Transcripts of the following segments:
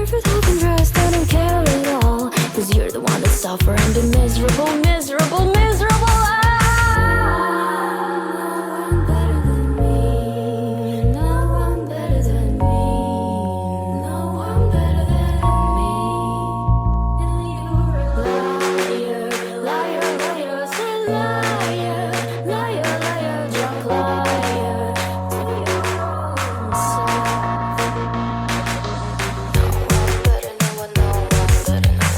scarf with hope and rest, I don't care at all, 'cause you're the one that suffer and be miserable, miserable, miserable. I'm better than me. No, I'm better than me. No, I'm better than me. Liar, liar, liar, say liar, liar, liar, drunk liar, to your own self. No, I'm better, no, I know I'm better, no,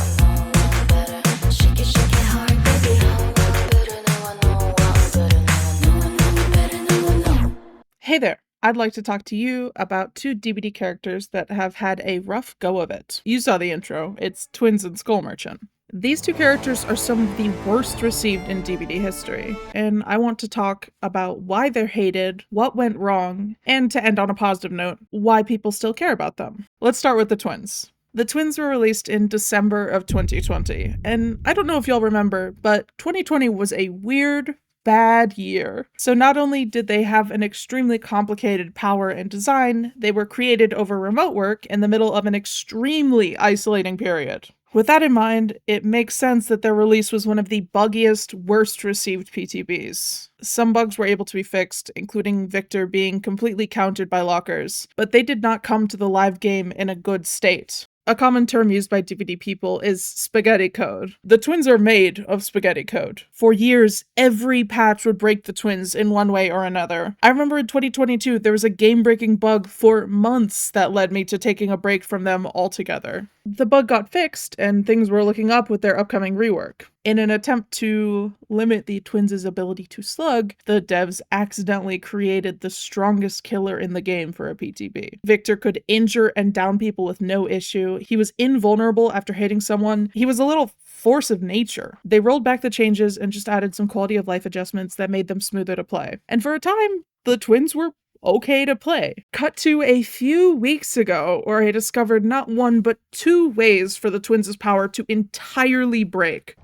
I know I'm better. Shake it hard, baby. No, I'm better, no, I know I'm better, no, I know I'm better, no, I know. Hey there! I'd like to talk to you about two DBD characters that have had a rough go of it. You saw the intro, it's Twins and Skull Merchant. These two characters are some of the worst received in DBD history, and I want to talk about why they're hated, what went wrong, and to end on a positive note, why people still care about them. Let's start with the Twins. The Twins were released in December of 2020, and I don't know if y'all remember, but 2020 was a weird, bad year. So not only did they have an extremely complicated power and design, they were created over remote work in the middle of an extremely isolating period. With that in mind, it makes sense that their release was one of the buggiest, worst received PTBs. Some bugs were able to be fixed, including Victor being completely countered by lockers, but they did not come to the live game in a good state. A common term used by DBD people is spaghetti code. The Twins are made of spaghetti code. For years, every patch would break the Twins in one way or another. I remember in 2022, there was a game-breaking bug for months that led me to taking a break from them altogether. The bug got fixed, and things were looking up with their upcoming rework. In an attempt to limit the Twins' ability to slug, the devs accidentally created the strongest killer in the game for a PTB. Victor could injure and down people with no issue. He was invulnerable after hitting someone. He was a little force of nature. They rolled back the changes and just added some quality of life adjustments that made them smoother to play. And for a time, the Twins were okay to play. Cut to a few weeks ago, where I discovered not one but two ways for the Twins' power to entirely break.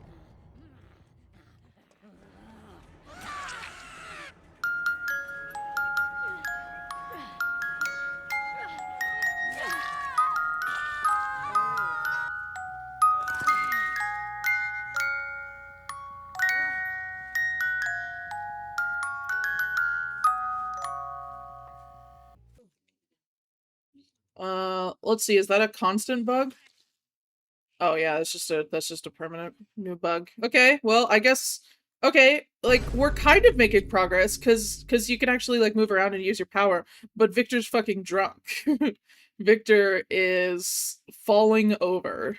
Let's see, is that a constant bug? Oh yeah, that's just a permanent new bug. Okay, well, I guess okay, like we're kind of making progress cuz you can actually like move around and use your power, but Victor's fucking drunk. Victor is falling over.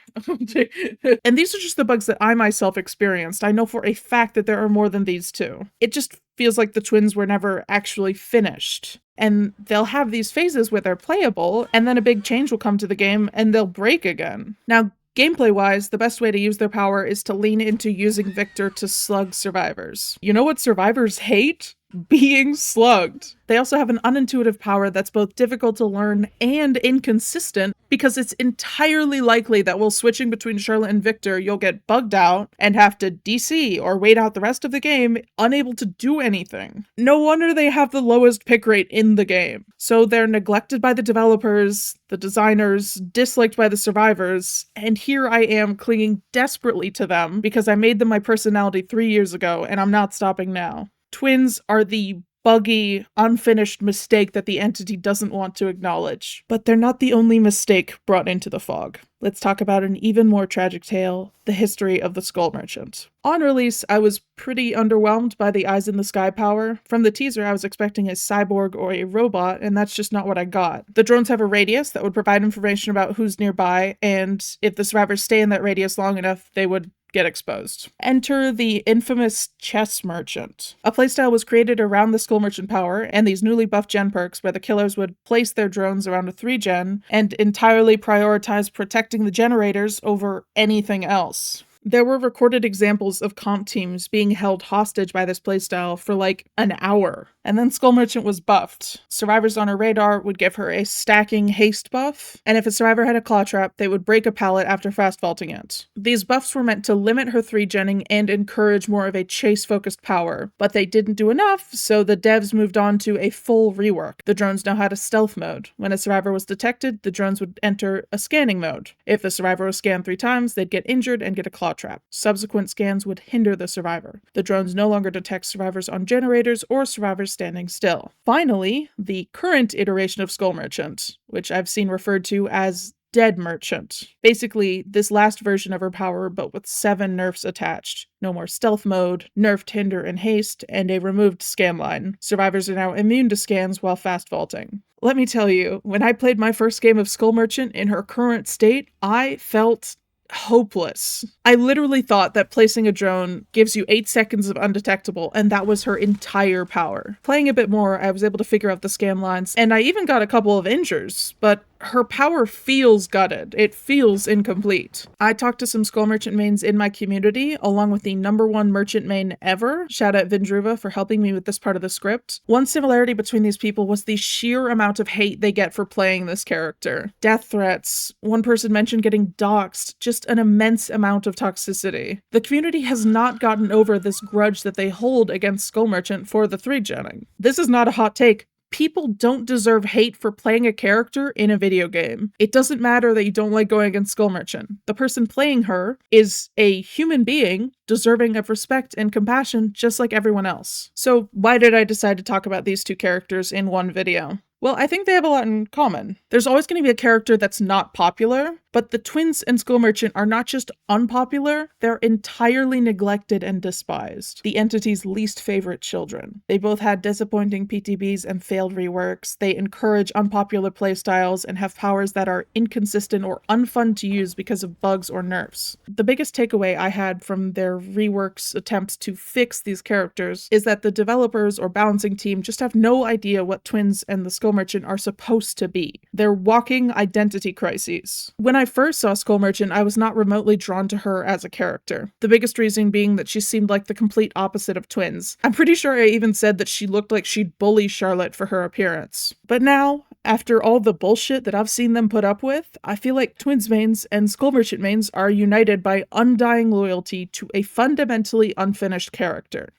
And these are just the bugs that I myself experienced. I know for a fact that there are more than these two. It just feels like the Twins were never actually finished. And they'll have these phases where they're playable, and then a big change will come to the game, and they'll break again. Now, gameplay-wise, the best way to use their power is to lean into using Victor to slug survivors. You know what survivors hate? Being slugged. They also have an unintuitive power that's both difficult to learn and inconsistent, because it's entirely likely that while switching between Charlotte and Victor, you'll get bugged out and have to DC or wait out the rest of the game, unable to do anything. No wonder they have the lowest pick rate in the game. So they're neglected by the developers, the designers, disliked by the survivors, and here I am clinging desperately to them because I made them my personality 3 years ago, and I'm not stopping now. Twins are the buggy, unfinished mistake that the entity doesn't want to acknowledge. But they're not the only mistake brought into the fog. Let's talk about an even more tragic tale, the history of the Skull Merchant. On release, I was pretty underwhelmed by the eyes in the sky power. From the teaser, I was expecting a cyborg or a robot, and that's just not what I got. The drones have a radius that would provide information about who's nearby, and if the survivors stay in that radius long enough, they would get exposed. Enter the infamous Chess Merchant. A playstyle was created around the Skull Merchant power and these newly buffed gen perks where the killers would place their drones around a 3-gen and entirely prioritize protecting the generators over anything else. There were recorded examples of comp teams being held hostage by this playstyle for like an hour. And then Skull Merchant was buffed. Survivors on her radar would give her a stacking haste buff, and if a survivor had a claw trap, they would break a pallet after fast vaulting it. These buffs were meant to limit her 3-genning and encourage more of a chase-focused power, but they didn't do enough, so the devs moved on to a full rework. The drones now had a stealth mode. When a survivor was detected, the drones would enter a scanning mode. If the survivor was scanned 3 times, they'd get injured and get a claw trap. Subsequent scans would hinder the survivor. The drones no longer detect survivors on generators or survivors standing still. Finally, the current iteration of Skull Merchant, which I've seen referred to as Dead Merchant. Basically, this last version of her power, but with 7 nerfs attached. No more stealth mode, nerfed hinder and haste, and a removed scan line. Survivors are now immune to scans while fast vaulting. Let me tell you, when I played my first game of Skull Merchant in her current state, I felt hopeless. I literally thought that placing a drone gives you 8 seconds of undetectable, and that was her entire power. Playing a bit more, I was able to figure out the scan lines, and I even got a couple of injures, but her power feels gutted. It feels incomplete. I talked to some Skull Merchant mains in my community, along with the #1 merchant main ever. Shout out Vindruva for helping me with this part of the script. One similarity between these people was the sheer amount of hate they get for playing this character. Death threats. One person mentioned getting doxxed. Just an immense amount of toxicity. The community has not gotten over this grudge that they hold against Skull Merchant for the 3-genning. This is not a hot take. People don't deserve hate for playing a character in a video game. It doesn't matter that you don't like going against Skull Merchant. The person playing her is a human being deserving of respect and compassion just like everyone else. So why did I decide to talk about these 2 characters in one video? Well, I think they have a lot in common. There's always going to be a character that's not popular, but the twins and Skull Merchant are not just unpopular, they're entirely neglected and despised. The entity's least favorite children. They both had disappointing PTBs and failed reworks. They encourage unpopular playstyles and have powers that are inconsistent or unfun to use because of bugs or nerfs. The biggest takeaway I had from their reworks attempts to fix these characters is that the developers or balancing team just have no idea what twins and the Skull Merchant are supposed to be. They're walking identity crises. When I first saw Skull Merchant, I was not remotely drawn to her as a character. The biggest reason being that she seemed like the complete opposite of twins. I'm pretty sure I even said that she looked like she'd bully Charlotte for her appearance. But now, after all the bullshit that I've seen them put up with, I feel like twins mains and Skull Merchant mains are united by undying loyalty to a fundamentally unfinished character.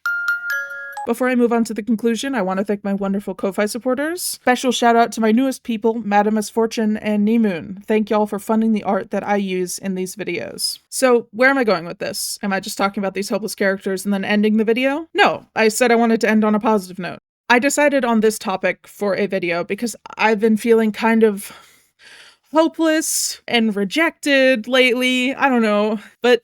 Before I move on to the conclusion, I want to thank my wonderful Ko-Fi supporters. Special shout out to my newest people, Madam Misfortune and Nemoon. Thank y'all for funding the art that I use in these videos. So, where am I going with this? Am I just talking about these hopeless characters and then ending the video? No, I said I wanted to end on a positive note. I decided on this topic for a video because I've been feeling kind of hopeless and rejected lately. I don't know, but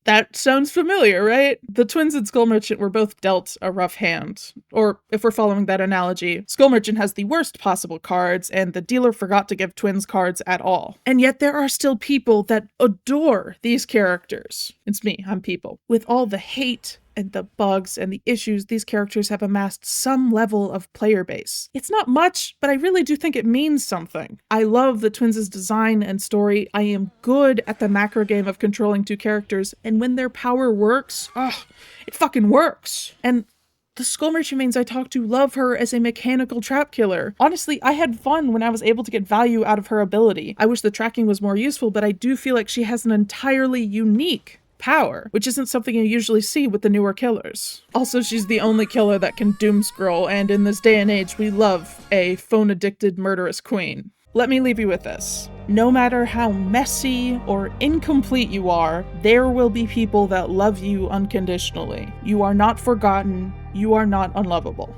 that sounds familiar, right? The twins and Skull Merchant were both dealt a rough hand. Or, if we're following that analogy, Skull Merchant has the worst possible cards, and the dealer forgot to give twins cards at all. And yet there are still people that adore these characters. It's me, I'm people. With all the hate and the bugs and the issues, these characters have amassed some level of player base. It's not much, but I really do think it means something. I love the twins' design and story. I am good at the macro game of controlling 2 characters, and when their power works, it fucking works. And the Skull Merchant mains I talk to love her as a mechanical trap killer. Honestly, I had fun when I was able to get value out of her ability. I wish the tracking was more useful, but I do feel like she has an entirely unique power, which isn't something you usually see with the newer killers. Also, she's the only killer that can doom scroll, and in this day and age, we love a phone-addicted murderous queen. Let me leave you with this. No matter how messy or incomplete you are, there will be people that love you unconditionally. You are not forgotten. You are not unlovable.